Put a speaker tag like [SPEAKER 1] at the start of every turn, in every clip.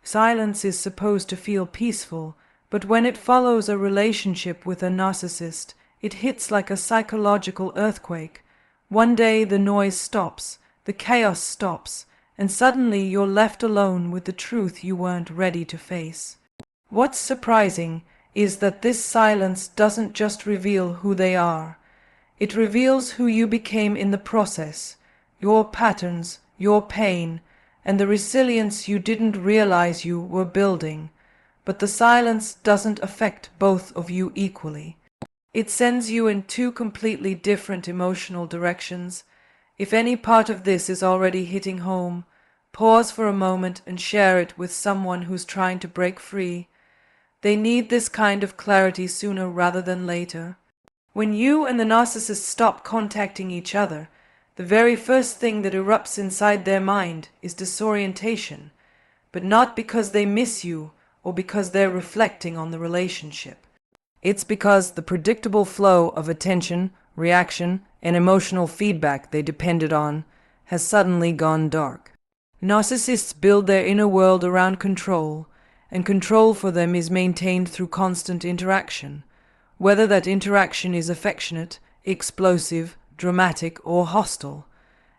[SPEAKER 1] Silence is supposed to feel peaceful, but when it follows a relationship with a narcissist, it hits like a psychological earthquake. One day the noise stops, the chaos stops, and suddenly you're left alone with the truth you weren't ready to face. What's surprising is that this silence doesn't just reveal who they are. It reveals who you became in the process, your patterns, your pain, and the resilience you didn't realize you were building. But the silence doesn't affect both of you equally. It sends you in two completely different emotional directions. If any part of this is already hitting home, pause for a moment and share it with someone who's trying to break free. They need this kind of clarity sooner rather than later. When you and the narcissist stop contacting each other, the very first thing that erupts inside their mind is disorientation, but not because they miss you or because they're reflecting on the relationship. It's because the predictable flow of attention, reaction, and emotional feedback they depended on has suddenly gone dark. Narcissists build their inner world around control, and control for them is maintained through constant interaction. Whether that interaction is affectionate, explosive, dramatic, or hostile,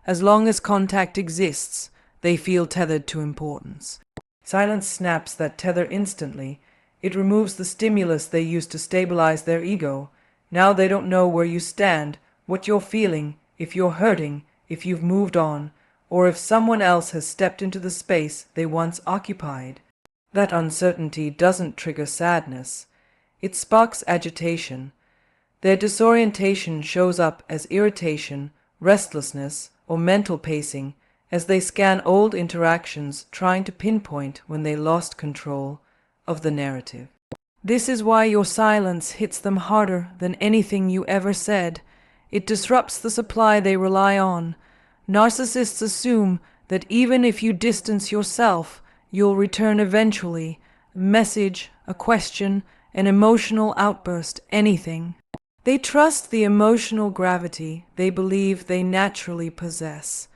[SPEAKER 1] as long as contact exists, they feel tethered to importance. Silence snaps that tether instantly. It removes the stimulus they used to stabilize their ego. Now they don't know where you stand, what you're feeling, if you're hurting, if you've moved on, or if someone else has stepped into the space they once occupied. That uncertainty doesn't trigger sadness. It sparks agitation. Their disorientation shows up as irritation, restlessness, or mental pacing as they scan old interactions trying to pinpoint when they lost control of the narrative. This is why your silence hits them harder than anything you ever said. It disrupts the supply they rely on. Narcissists assume that even if you distance yourself, you'll return eventually. A message, a question, an emotional outburst, anything. They trust the emotional gravity they believe they naturally possess.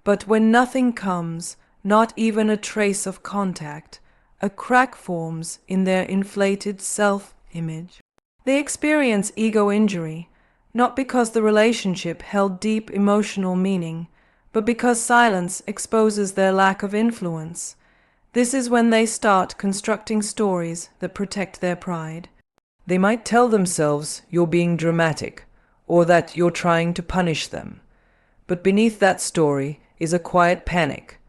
[SPEAKER 1] But when nothing comes, not even a trace of contact, a crack forms in their inflated self-image. They experience ego injury, not because the relationship held deep emotional meaning, but because silence exposes their lack of influence. This is when they start constructing stories that protect their pride. They might tell themselves you're being dramatic, or that you're trying to punish them. But beneath that story is a quiet panic,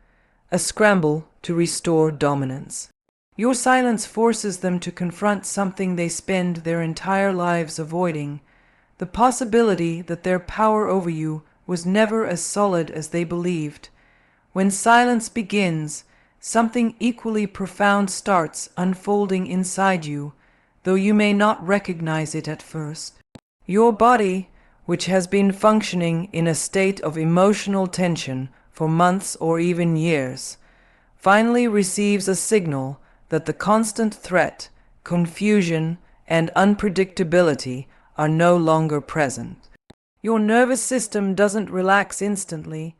[SPEAKER 1] a scramble to restore dominance. Your silence forces them to confront something they spend their entire lives avoiding, the possibility that their power over you was never as solid as they believed. When silence begins, something equally profound starts unfolding inside you, though you may not recognize it at first. Your body, which has been functioning in a state of emotional tension for months or even years, finally receives a signal that the constant threat, confusion, and unpredictability are no longer present. Your nervous system doesn't relax instantly.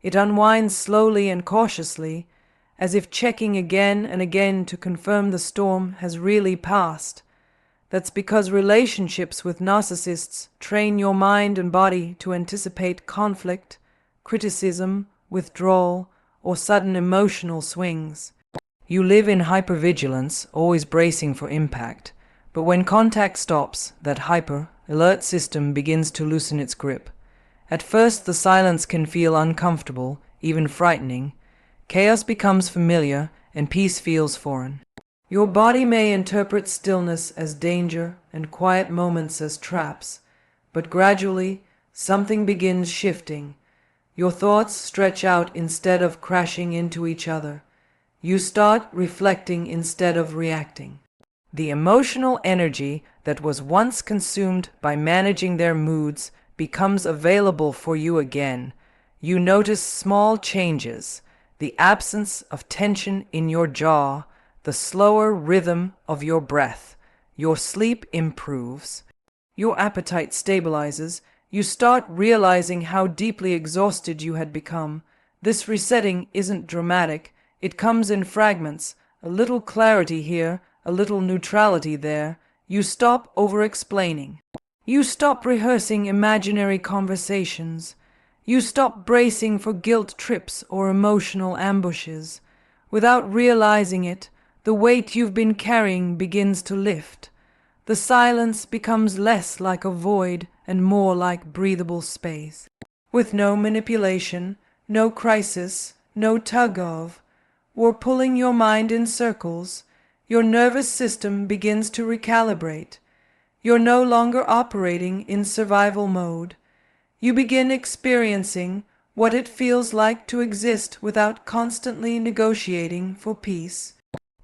[SPEAKER 1] It unwinds slowly and cautiously, as if checking again and again to confirm the storm has really passed. That's because relationships with narcissists train your mind and body to anticipate conflict, criticism, withdrawal, or sudden emotional swings. You live in hypervigilance, always bracing for impact, but when contact stops, that hyper-alert system begins to loosen its grip. At first, the silence can feel uncomfortable, even frightening. Chaos becomes familiar, and peace feels foreign. Your body may interpret stillness as danger and quiet moments as traps, but gradually something begins shifting. Your thoughts stretch out instead of crashing into each other. You start reflecting instead of reacting. The emotional energy that was once consumed by managing their moods becomes available for you again. You notice small changes, the absence of tension in your jaw, the slower rhythm of your breath. Your sleep improves. Your appetite stabilizes. You start realizing how deeply exhausted you had become. This resetting isn't dramatic. It comes in fragments, a little clarity here, a little neutrality there. You stop over-explaining. You stop rehearsing imaginary conversations. You stop bracing for guilt trips or emotional ambushes. Without realizing it, the weight you've been carrying begins to lift. The silence becomes less like a void and more like breathable space. With no manipulation, no crisis, no tug of, or pulling your mind in circles, your nervous system begins to recalibrate. You're no longer operating in survival mode. You begin experiencing what it feels like to exist without constantly negotiating for peace.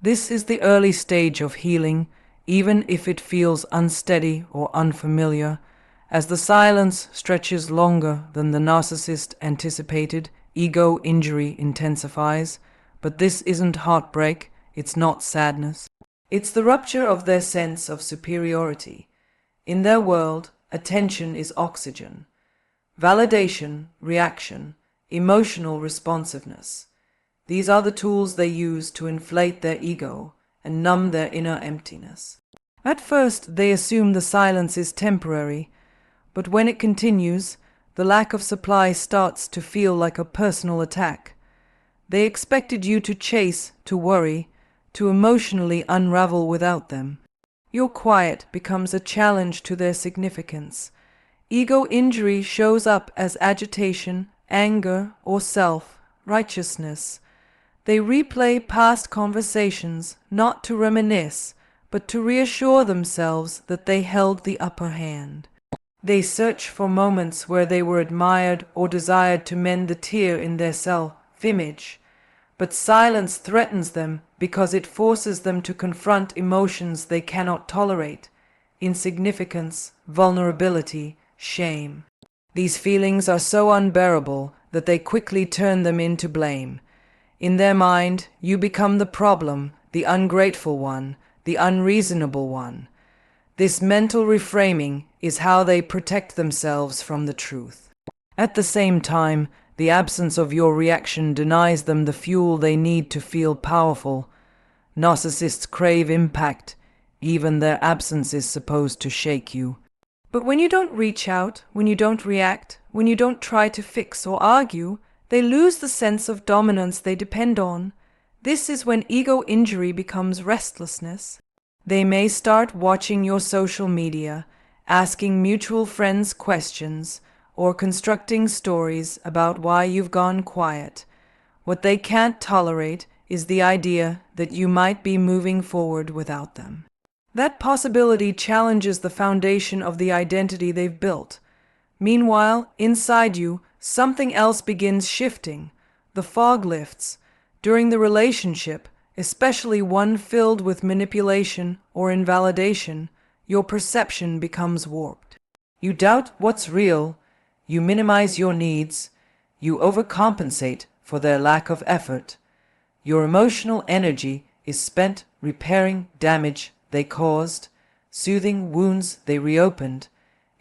[SPEAKER 1] This is the early stage of healing, even if it feels unsteady or unfamiliar. As the silence stretches longer than the narcissist anticipated, ego injury intensifies. But this isn't heartbreak, it's not sadness. It's the rupture of their sense of superiority. In their world, attention is oxygen. Validation, reaction, emotional responsiveness. These are the tools they use to inflate their ego and numb their inner emptiness. At first, they assume the silence is temporary, but when it continues, the lack of supply starts to feel like a personal attack. They expected you to chase, to worry, to emotionally unravel without them. Your quiet becomes a challenge to their significance. Ego injury shows up as agitation, anger, or self-righteousness. They replay past conversations, not to reminisce, but to reassure themselves that they held the upper hand. They search for moments where they were admired or desired to mend the tear in their self-image. But silence threatens them because it forces them to confront emotions they cannot tolerate: insignificance, vulnerability, shame. These feelings are so unbearable that they quickly turn them into blame. In their mind, you become the problem, the ungrateful one, the unreasonable one. This mental reframing is how they protect themselves from the truth. At the same time, the absence of your reaction denies them the fuel they need to feel powerful. Narcissists crave impact. Even their absence is supposed to shake you. But when you don't reach out, when you don't react, when you don't try to fix or argue, they lose the sense of dominance they depend on. This is when ego injury becomes restlessness. They may start watching your social media, asking mutual friends questions, or constructing stories about why you've gone quiet. What they can't tolerate is the idea that you might be moving forward without them. That possibility challenges the foundation of the identity they've built. Meanwhile, inside you, something else begins shifting. The fog lifts. During the relationship, especially one filled with manipulation or invalidation, your perception becomes warped. You doubt what's real. You minimize your needs. You overcompensate for their lack of effort. Your emotional energy is spent repairing damage they caused, soothing wounds they reopened,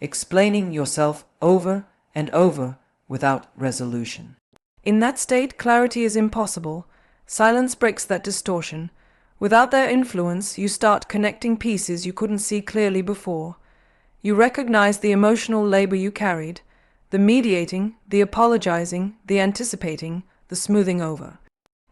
[SPEAKER 1] explaining yourself over and over without resolution. In that state, clarity is impossible. Silence breaks that distortion. Without their influence, you start connecting pieces you couldn't see clearly before. You recognize the emotional labor you carried, the mediating, the apologizing, the anticipating, the smoothing over.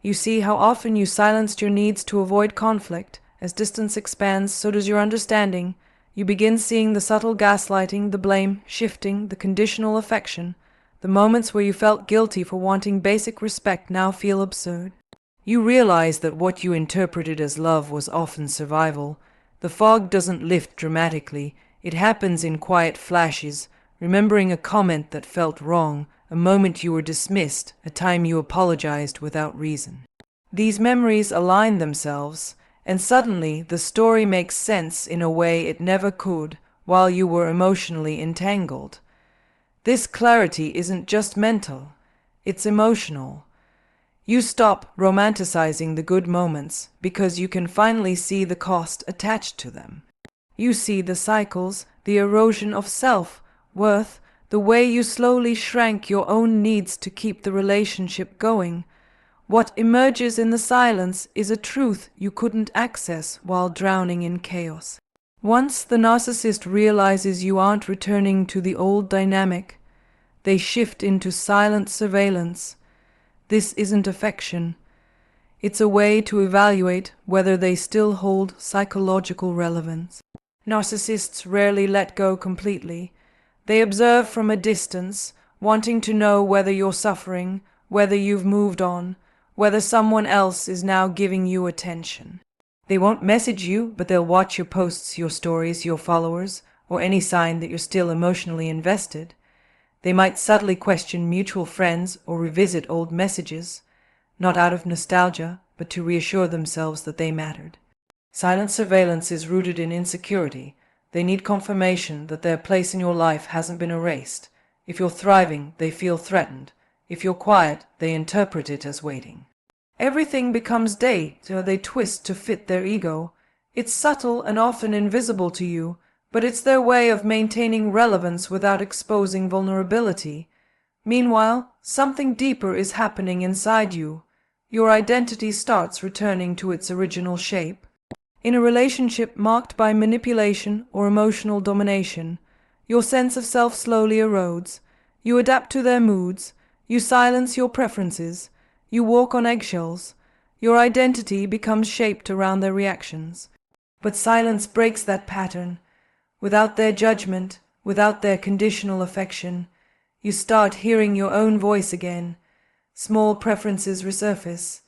[SPEAKER 1] You see how often you silenced your needs to avoid conflict. As distance expands, so does your understanding. You begin seeing the subtle gaslighting, the blame, shifting, the conditional affection. The moments where you felt guilty for wanting basic respect now feel absurd. You realize that what you interpreted as love was often survival. The fog doesn't lift dramatically. It happens in quiet flashes, remembering a comment that felt wrong, a moment you were dismissed, a time you apologized without reason. These memories align themselves, and suddenly the story makes sense in a way it never could while you were emotionally entangled. This clarity isn't just mental, it's emotional. You stop romanticizing the good moments because you can finally see the cost attached to them. You see the cycles, the erosion of self-worth, the way you slowly shrank your own needs to keep the relationship going. What emerges in the silence is a truth you couldn't access while drowning in chaos. Once the narcissist realizes you aren't returning to the old dynamic, they shift into silent surveillance. This isn't affection. It's a way to evaluate whether they still hold psychological relevance. Narcissists rarely let go completely. They observe from a distance, wanting to know whether you're suffering, whether you've moved on, whether someone else is now giving you attention. They won't message you, but they'll watch your posts, your stories, your followers, or any sign that you're still emotionally invested. They might subtly question mutual friends or revisit old messages, not out of nostalgia, but to reassure themselves that they mattered. Silent surveillance is rooted in insecurity. They need confirmation that their place in your life hasn't been erased. If you're thriving, they feel threatened. If you're quiet, they interpret it as waiting. Everything becomes day, so they twist to fit their ego. It's subtle and often invisible to you, but it's their way of maintaining relevance without exposing vulnerability. Meanwhile, something deeper is happening inside you. Your identity starts returning to its original shape. In a relationship marked by manipulation or emotional domination, your sense of self slowly erodes. You adapt to their moods. You silence your preferences. You walk on eggshells. Your identity becomes shaped around their reactions. But silence breaks that pattern. Without their judgment, without their conditional affection, you start hearing your own voice again. Small preferences resurface.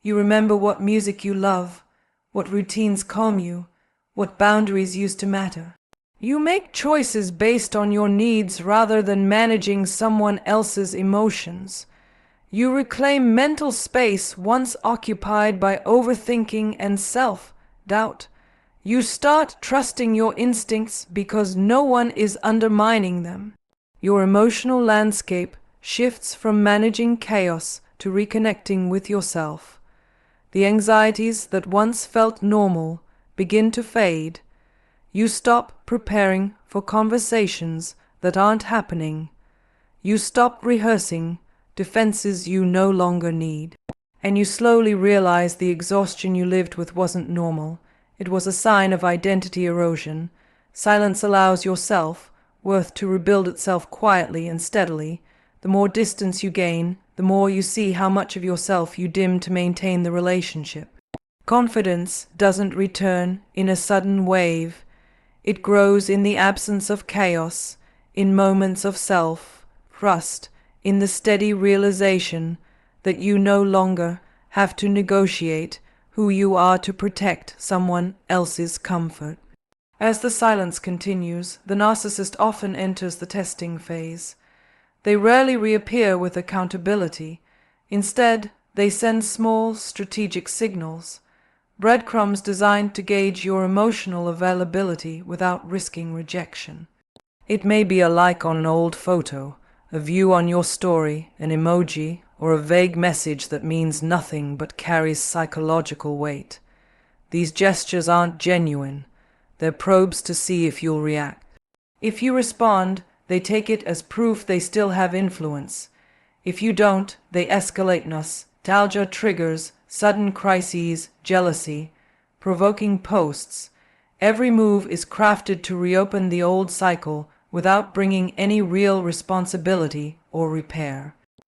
[SPEAKER 1] You remember what music you love, what routines calm you, what boundaries used to matter. You make choices based on your needs rather than managing someone else's emotions. You reclaim mental space once occupied by overthinking and self-doubt. You start trusting your instincts because no one is undermining them. Your emotional landscape shifts from managing chaos to reconnecting with yourself. The anxieties that once felt normal begin to fade. You stop preparing for conversations that aren't happening. You stop rehearsing defenses you no longer need. And you slowly realize the exhaustion you lived with wasn't normal. It was a sign of identity erosion. Silence allows your self-worth to rebuild itself quietly and steadily. The more distance you gain, the more you see how much of yourself you dim to maintain the relationship. Confidence doesn't return in a sudden wave. It grows in the absence of chaos, in moments of self-trust, in the steady realization that you no longer have to negotiate who you are to protect someone else's comfort. As the silence continues, the narcissist often enters the testing phase. They rarely reappear with accountability. Instead, they send small, strategic signals, breadcrumbs designed to gauge your emotional availability without risking rejection. It may be a like on an old photo, a view on your story, an emoji, or a vague message that means nothing but carries psychological weight. These gestures aren't genuine. They're probes to see if you'll react. If you respond, they take it as proof they still have influence. If you don't, they escalate nostalgia triggers, sudden crises, jealousy, provoking posts. Every move is crafted to reopen the old cycle without bringing any real responsibility or repair.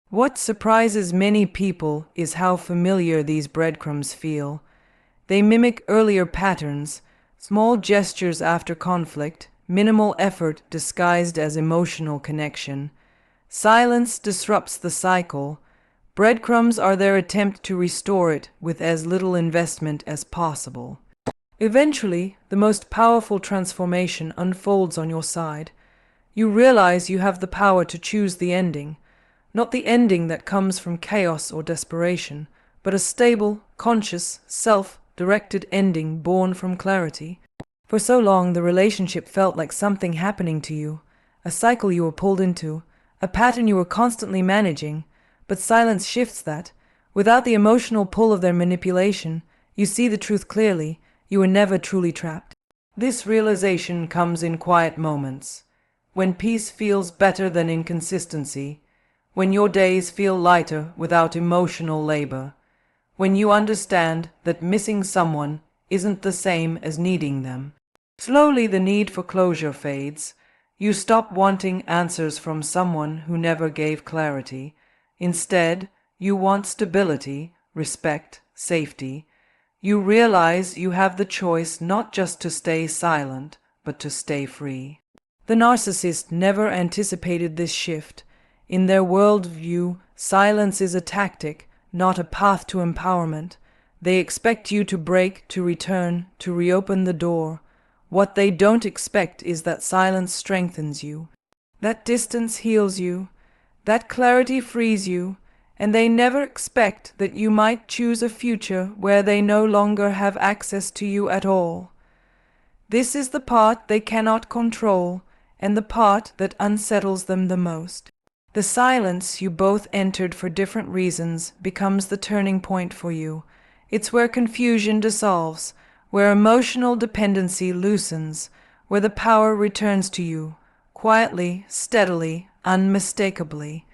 [SPEAKER 1] What surprises many people is how familiar these breadcrumbs feel. They mimic earlier patterns, small gestures after conflict, minimal effort disguised as emotional connection. Silence disrupts the cycle. Breadcrumbs are their attempt to restore it with as little investment as possible. Eventually, the most powerful transformation unfolds on your side. You realize you have the power to choose the ending. Not the ending that comes from chaos or desperation, but a stable, conscious, self-directed ending born from clarity. For so long, the relationship felt like something happening to you, a cycle you were pulled into, a pattern you were constantly managing, but silence shifts that. Without the emotional pull of their manipulation, you see the truth clearly. You were never truly trapped. This realization comes in quiet moments, when peace feels better than inconsistency, when your days feel lighter without emotional labor, when you understand that missing someone isn't the same as needing them. Slowly the need for closure fades. You stop wanting answers from someone who never gave clarity. Instead, you want stability, respect, safety. You realize you have the choice not just to stay silent, but to stay free. The narcissist never anticipated this shift. In their worldview, silence is a tactic, not a path to empowerment. They expect you to break, to return, to reopen the door. What they don't expect is that silence strengthens you. That distance heals you. That clarity frees you. And they never expect that you might choose a future where they no longer have access to you at all. This is the part they cannot control, and the part that unsettles them the most. The silence you both entered for different reasons becomes the turning point for you. It's where confusion dissolves, where emotional dependency loosens, where the power returns to you, quietly, steadily, unmistakably.